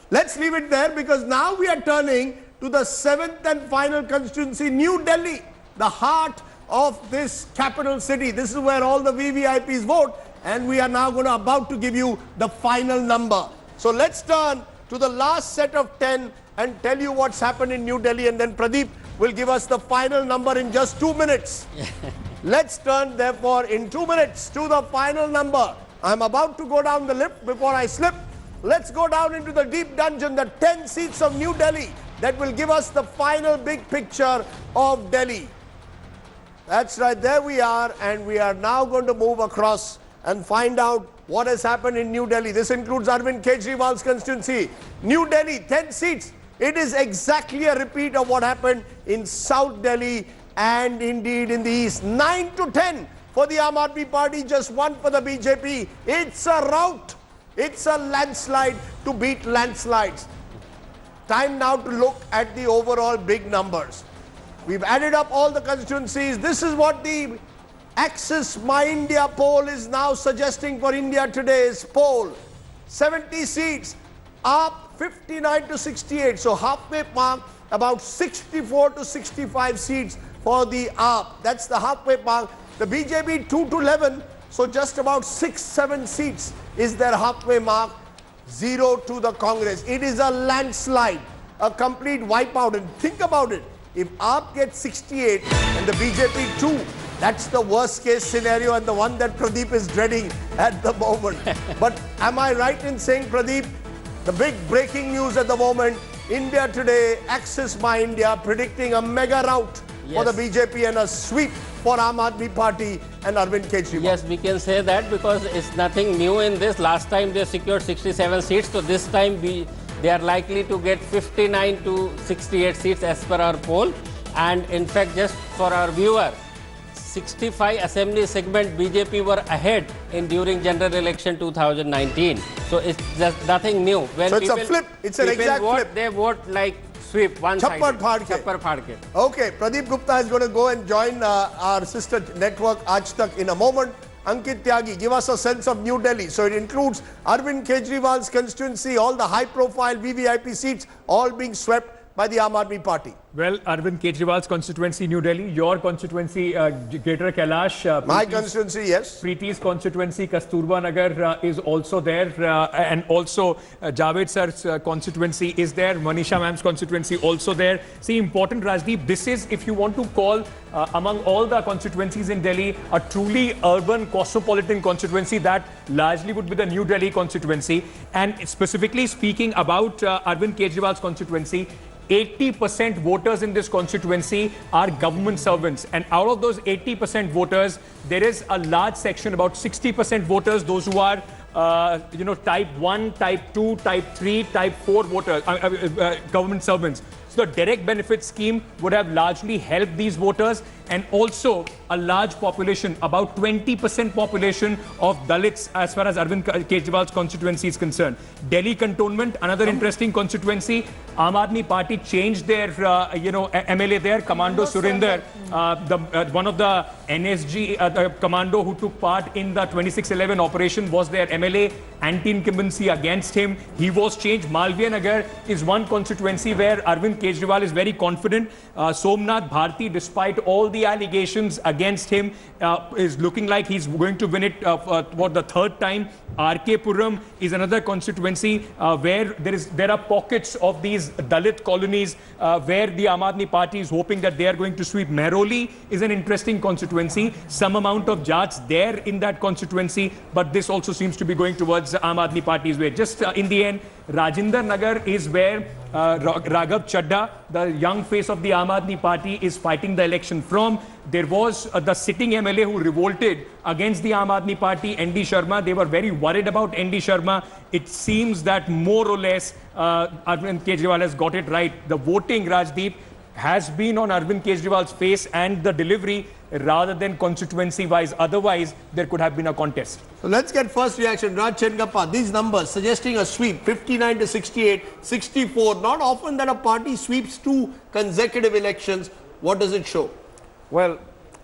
Let's leave it there because now we are turning to the 7th and final constituency, New Delhi, the heart of this capital city. This is where all the VVIPs vote, and we are now about to give you the final number. So let's turn to the last set of 10 and tell you what's happened in New Delhi, and then Pradeep will give us the final number in just 2 minutes. Let's turn therefore in 2 minutes to the final number. I'm about to go down the lift. Before I slip, let's go down into the deep dungeon, the 10 seats of New Delhi that will give us the final big picture of Delhi. That's right, there we are, and we are now going to move across and find out what has happened in New Delhi. This includes Arvind Kejriwal's constituency. New Delhi, 10 seats. It is exactly a repeat of what happened in South Delhi and indeed in the East. 9 to 10 for the Aam Aadmi Party, just 1 for the BJP. It's a rout. It's a landslide to beat landslides. Time now to look at the overall big numbers. We've added up all the constituencies. This is what the Axis My India poll is now suggesting for India today's poll. 70 seats, up 59 to 68. So halfway mark, about 64 to 65 seats for the AAP. That's the halfway mark. The BJP 2 to 11. So just about 6-7 seats is their halfway mark. 0 to the Congress. It is a landslide, a complete wipeout. And think about it. If AAP gets 68 and the BJP 2, that's the worst case scenario and the one that Pradeep is dreading at the moment. But am I right in saying, Pradeep, the big breaking news at the moment, India Today, Axis My India, predicting a mega rout for the BJP and a sweep for Aam Aadmi Party and Arvind Kejriwal. Yes, we can say that because it's nothing new in this. Last time they secured 67 seats, so this time they are likely to get 59 to 68 seats as per our poll. And in fact, just for our viewer, 65 assembly segment BJP were ahead in during general election 2019. So it's just nothing new. When so it's a flip. It's an exact vote, flip. They vote like sweep, one-sided. Chappar Phadke. Okay, Pradeep Gupta is going to go and join our sister network Aaj Tak in a moment. Ankit Tyagi, give us a sense of New Delhi. So it includes Arvind Kejriwal's constituency, all the high-profile VVIP seats, all being swept by the Aam Aadmi Party. Well, Arvind Kejriwal's constituency, New Delhi, your constituency, Greater Kailash. My constituency, yes. Preeti's constituency, Kasturba Nagar, is also there. And also, Javed sir's constituency is there. Manisha ma'am's constituency also there. See, important, Rajdeep, this is, if you want to call among all the constituencies in Delhi, a truly urban, cosmopolitan constituency, that largely would be the New Delhi constituency. And specifically speaking about Arvind Kejriwal's constituency, 80% voters in this constituency are government servants, and out of those 80% voters, there is a large section, about 60% voters, those who are type 1, type 2, type 3, type 4 voters, government servants. So the direct benefit scheme would have largely helped these voters, and also a large population, about 20% population of Dalits as far as Arvind Kejriwal's constituency is concerned. Delhi Cantonment, another interesting constituency. Aam Aadmi Party changed their MLA there, Commando Surinder, one of the NSG commando who took part in the 2611 operation was their MLA. Anti-incumbency against him. He was changed. Malviya Nagar is one constituency where Arvind Kejriwal is very confident. Somnath Bharti, despite all the allegations against him, is looking like he's going to win it for the third time. RK Puram is another constituency where there are pockets of these Dalit colonies where the Aam Aadmi Party is hoping that they are going to sweep. Mehroli is an interesting constituency. Some amount of Jats there in that constituency, but this also seems to be going towards Aam Aadmi Party's way. Just in the end, Rajinder Nagar is where Raghav Chadha, the young face of the Aam Aadmi Party, is fighting the election from. There was the sitting MLA who revolted against the Aam Aadmi Party, ND Sharma. They were very worried about ND Sharma. It seems that more or less Arvind Kejriwal has got it right. The voting, Rajdeep, has been on Arvind Kejriwal's face and the delivery rather than constituency-wise. Otherwise, there could have been a contest. So let's get first reaction. Raj Chengappa, these numbers suggesting a sweep, 59 to 68, 64. Not often that a party sweeps 2 consecutive elections. What does it show? Well,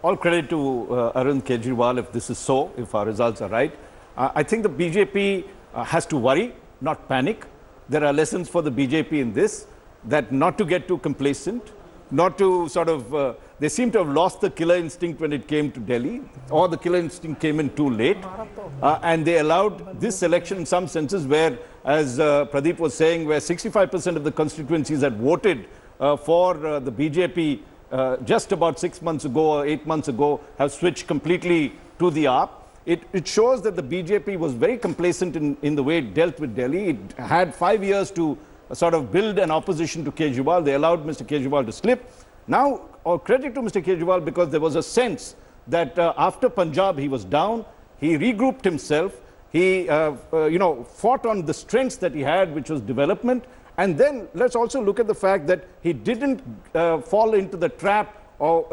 all credit to Arvind Kejriwal if this is so, if our results are right. I think the BJP has to worry, not panic. there are lessons for the BJP in this, that not to get too complacent, not to sort of, they seem to have lost the killer instinct when it came to Delhi, or the killer instinct came in too late. And they allowed this election in some senses where, as Pradeep was saying, where 65% of the constituencies had voted for the BJP just about 6 months ago or 8 months ago, have switched completely to the AAP. It shows that the BJP was very complacent in the way it dealt with Delhi. It had 5 years to sort of build an opposition to Kejriwal. They allowed Mr. Kejriwal to slip. Now, all credit to Mr. Kejriwal, because there was a sense that after Punjab he was down, he regrouped himself, he fought on the strengths that he had, which was development. And then let's also look at the fact that he didn't fall into the trap, or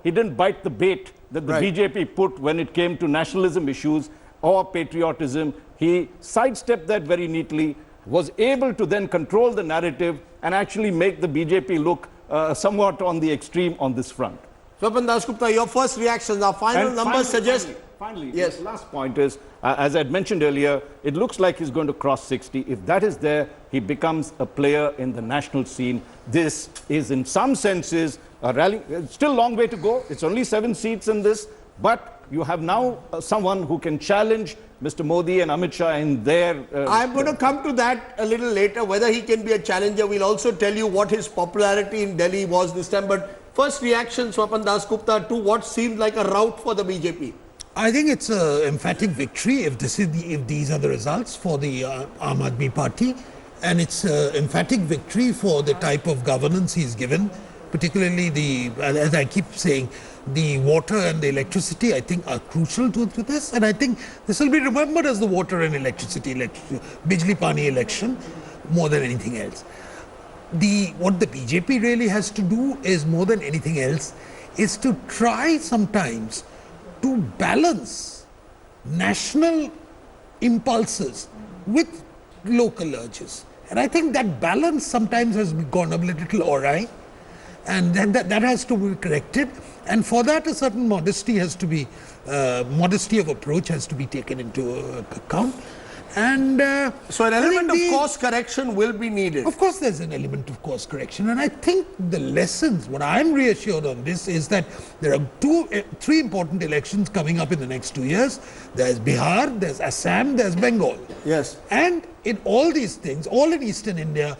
he didn't bite the bait that the BJP put when it came to nationalism issues or patriotism. He sidestepped that very neatly, was able to then control the narrative and actually make the BJP look somewhat on the extreme on this front. Swapan Dasgupta, your first reactions, our final numbers suggest... Finally, yes. the last point is, as I had mentioned earlier, it looks like he's going to cross 60. If that is there, he becomes a player in the national scene. This is, in some senses, a rally. It's still a long way to go. It's only 7 seats in this. But you have now someone who can challenge Mr. Modi and Amit Shah in their... I'm going to come to that a little later, whether he can be a challenger. We'll also tell you what his popularity in Delhi was this time. But first reaction, Swapan Dasgupta, to what seemed like a rout for the BJP. I think it's an emphatic victory if these are the results for the Aam Aadmi Party, and it's an emphatic victory for the type of governance he's given, particularly as I keep saying, the water and the electricity, I think, are crucial to this, and I think this will be remembered as the water and electricity Bijli Pani election more than anything else. What the BJP really has to do is, more than anything else, is to try sometimes to balance national impulses with local urges. And I think that balance sometimes has gone a little awry, and that has to be corrected. And for that, a certain modesty has to be, modesty of approach has to be taken into account. And so an element of course correction will be needed. Of course, there's an element of course correction. And I think the lessons, what I'm reassured on this is that there are 3 important elections coming up in the next 2 years. There's Bihar, there's Assam, there's Bengal. Yes. And in all these things, all in Eastern India,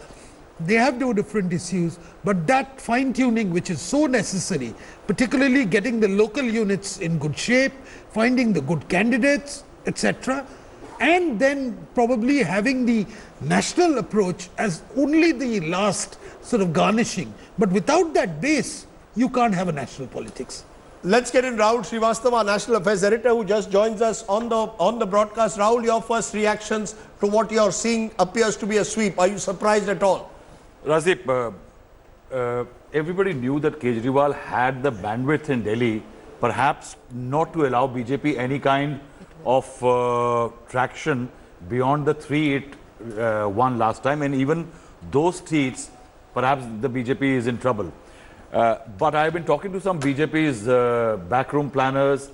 they have 2 different issues, but that fine-tuning which is so necessary, particularly getting the local units in good shape, finding the good candidates, etc., and then probably having the national approach as only the last sort of garnishing. But without that base, you can't have a national politics. Let's get in Rahul Srivastava, our National Affairs Editor, who just joins us on the broadcast. Rahul, your first reactions to what you're seeing appears to be a sweep. Are you surprised at all? Rajdip, everybody knew that Kejriwal had the bandwidth in Delhi, perhaps not to allow BJP any kind of traction beyond the 3 it won last time, and even those seats, perhaps the BJP is in trouble. But I've been talking to some BJP's backroom planners,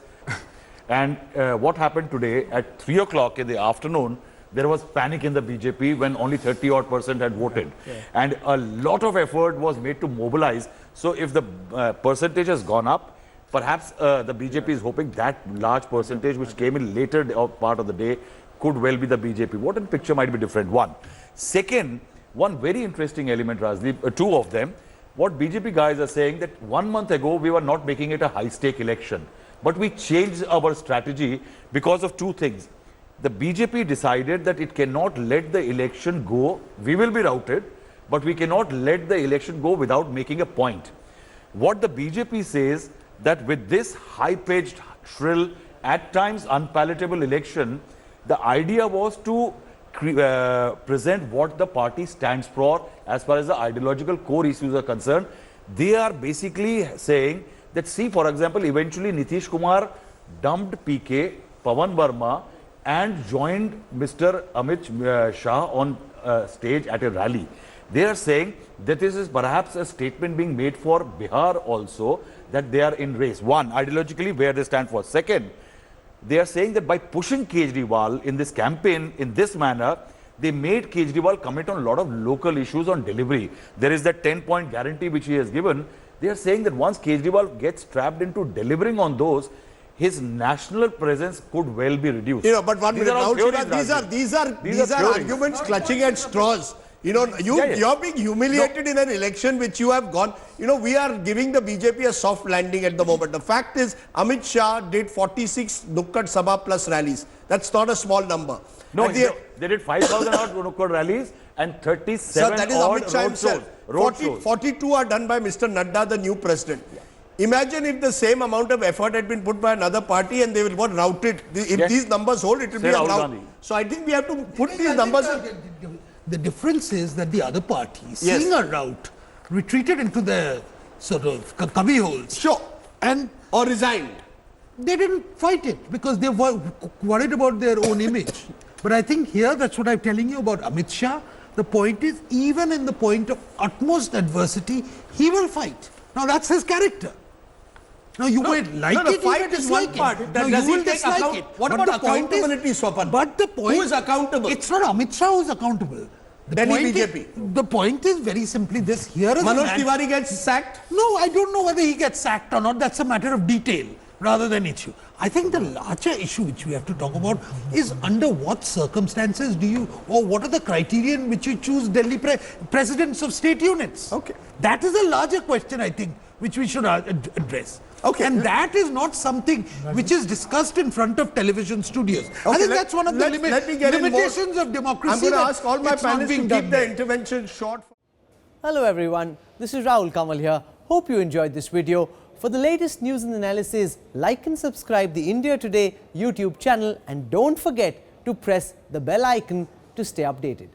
and what happened today at 3 o'clock in the afternoon, there was panic in the BJP when only 30% had voted. Yeah. And a lot of effort was made to mobilize. So if the percentage has gone up, perhaps the BJP is hoping that large percentage which came in later part of the day could well be the BJP. What in picture might be different? One. Second, one very interesting element, Rajdeep, 2 of them. What BJP guys are saying that 1 month ago we were not making it a high-stake election. But we changed our strategy because of 2 things. The BJP decided that it cannot let the election go. We will be routed, but we cannot let the election go without making a point. What the BJP says that with this high-pitched, shrill, at times unpalatable election, the idea was to present what the party stands for as far as the ideological core issues are concerned. They are basically saying that, see, for example, eventually Nitish Kumar dumped PK, Pawan Verma, and joined Mr. Amit Shah on stage at a rally. They are saying that this is perhaps a statement being made for Bihar also, that they are in race. One, ideologically where they stand for. Second, they are saying that by pushing Kejriwal in this campaign in this manner, they made Kejriwal commit on a lot of local issues on delivery. There is that 10-point guarantee which he has given. They are saying that once Kejriwal gets trapped into delivering on those, his national presence could well be reduced. You know, but one These minute, are all Rahul theories, Shiva, these are theories. arguments clutching at straws. You know, you're being humiliated in an election which you have gone. You know, we are giving the BJP a soft landing at the moment. The fact is, Amit Shah did 46 Nukkad Sabha plus rallies. That's not a small number. No, they did 5,000 odd Nukkad rallies and 37 Sir, that is odd Amit Shah himself. 42 are done by Mr. Nadda, the new president. Imagine if the same amount of effort had been put by another party and they will what rout it. If these numbers hold, it will be a rout. So I think we have to put these numbers. The difference is that the other party, seeing a rout, retreated into their sort of cubby holes. Sure. Or resigned. They didn't fight it because they were worried about their own image. But I think here, that's what I'm telling you about Amit Shah. The point is, even in the point of utmost adversity, he will fight. Now, that's his character. Now, you might like it, fight you might is one dislike part. it. Does he take account? What about accountability, Swapan? But the point... Who is accountable? It's not Amit Shah who is accountable. Delhi BJP. The point is very simply this. Here is Manoj Tiwari gets sacked? No, I don't know whether he gets sacked or not. That's a matter of detail rather than issue. I think the larger issue which we have to talk about is under what circumstances do you, or what are the criterion which you choose Delhi presidents of state units? Okay. That is a larger question, I think, which we should address. Okay. And that is not something which is discussed in front of television studios. I think that's one of the limitations of democracy. I'm going to ask all my panelists to keep the intervention short. Hello everyone, this is Rahul Kamal here. Hope you enjoyed this video. For the latest news and analysis, like and subscribe the India Today YouTube channel and don't forget to press the bell icon to stay updated.